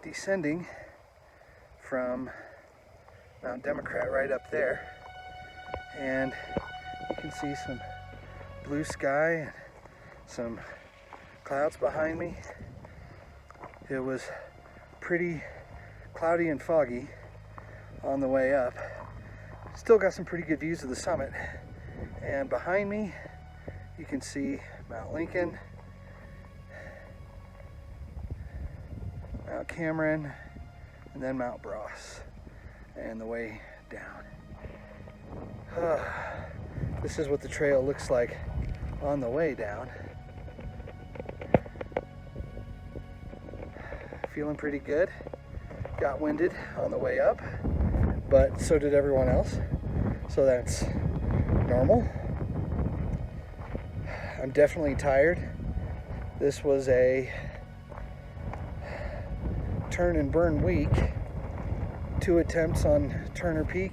descending from Mount Democrat right up there, and you can see some blue sky and some clouds behind me. It was pretty cloudy and foggy on the way up. Still got some pretty good views of the summit, and behind me you can see Mount Lincoln, Mount Cameron, and then Mount Bros, and the way down. This is what the trail looks like on the way down. Feeling pretty good. Got winded on the way up, but so did everyone else, so that's normal. I'm definitely tired. This was a turn and burn week. 2 attempts on Turner Peak,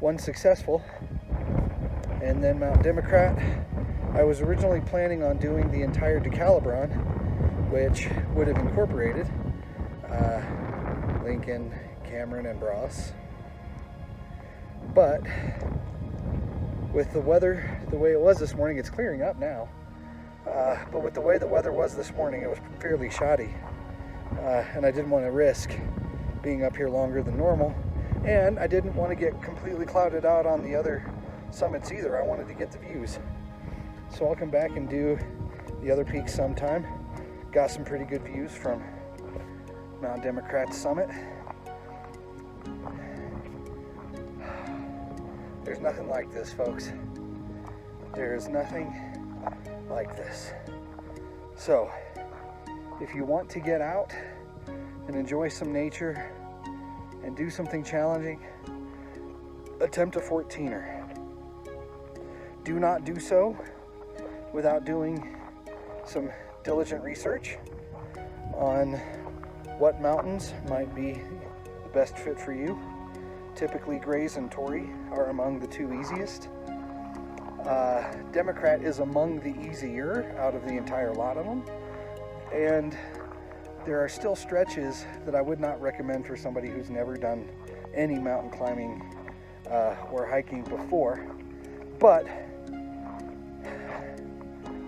1 successful, and then Mount Democrat. I was originally planning on doing the entire DeCaLiBron, which would have incorporated Lincoln, Cameron, and Bros. But with the weather the way it was this morning, it's clearing up now. But with the way the weather was this morning, it was fairly shoddy. And I didn't want to risk being up here longer than normal. And I didn't want to get completely clouded out on the other summits either. I wanted to get the views. So I'll come back and do the other peaks sometime. Got some pretty good views from Mount Democrat's summit. There's nothing like this, folks. There is nothing like this. So, if you want to get out and enjoy some nature and do something challenging, attempt a 14er. Do not do so without doing some diligent research on what mountains might be the best fit for you. Typically, Grays and Torrey are among the 2 easiest. Democrat is among the easier out of the entire lot of them. And there are still stretches that I would not recommend for somebody who's never done any mountain climbing or hiking before. But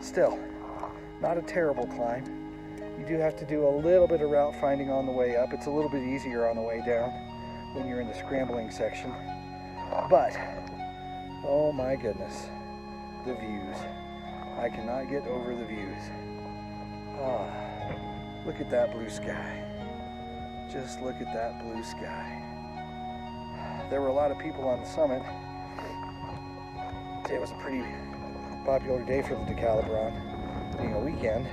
still, not a terrible climb. You do have to do a little bit of route finding on the way up. It's a little bit easier on the way down when you're in the scrambling section. But, oh my goodness, the views. I cannot get over the views. Look at that blue sky. Just look at that blue sky. There were a lot of people on the summit. Today was a pretty popular day for the DeCaLiBron, being a weekend,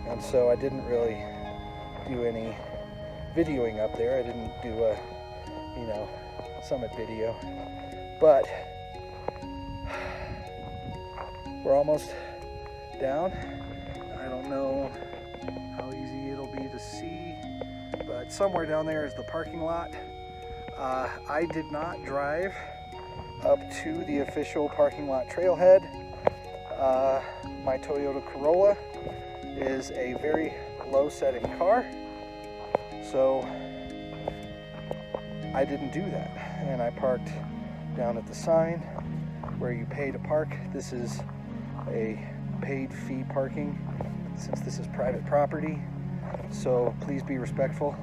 and so I didn't really do any videoing up there. I didn't do a, summit video, but we're almost down. I don't know how easy it'll be to see, but somewhere down there is the parking lot. I did not drive up to the official parking lot trailhead. My Toyota Corolla is a very low setting car, so I didn't do that, and I parked down at the sign where you pay to park. This is a paid fee parking since this is private property, so please be respectful.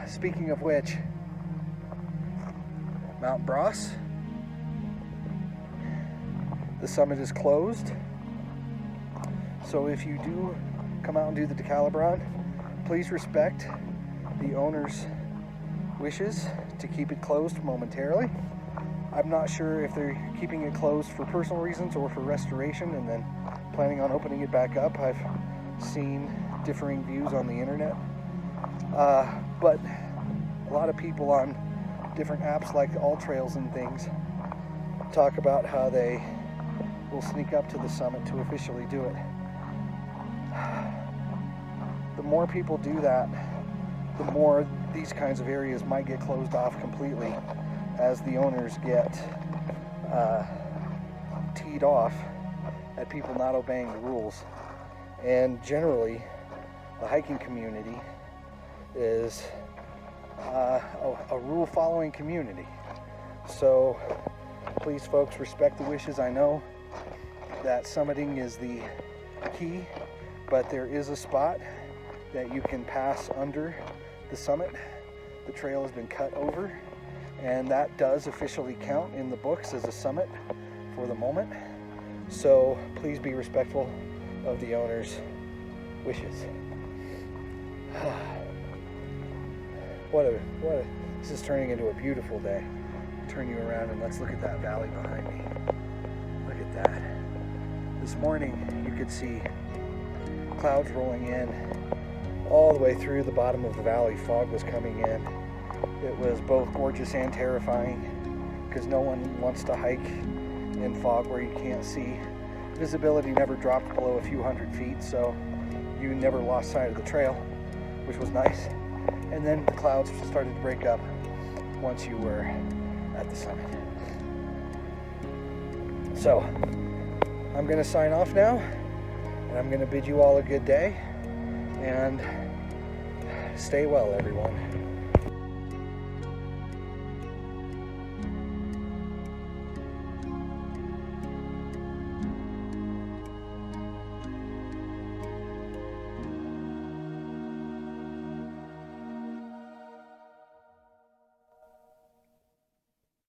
Speaking of which, Mount Bros, the summit is closed, so if you do come out and do the DeCaLiBron, please respect the owner's wishes to keep it closed momentarily. I'm not sure if they're keeping it closed for personal reasons or for restoration and then planning on opening it back up. I've seen differing views on the internet, but a lot of people on different apps like AllTrails and things talk about how they will sneak up to the summit to officially do it. The more people do that, the more these kinds of areas might get closed off completely as the owners get teed off at people not obeying the rules. And generally, the hiking community is a rule-following community. So please, folks, respect the wishes. I know that summiting is the key, but there is a spot that you can pass under the summit. The trail has been cut over, and that does officially count in the books as a summit for the moment. So please be respectful of the owner's wishes. This is turning into a beautiful day. Turn you around and let's look at that valley behind me. Look at that. This morning you could see clouds rolling in all the way through the bottom of the valley. Fog was coming in. It was both gorgeous and terrifying because no one wants to hike in fog where you can't see. Visibility never dropped below a few hundred feet, so you never lost sight of the trail, which was nice. And then the clouds started to break up once you were at the summit. So I'm going to sign off now, and I'm going to bid you all a good day, and stay well, everyone.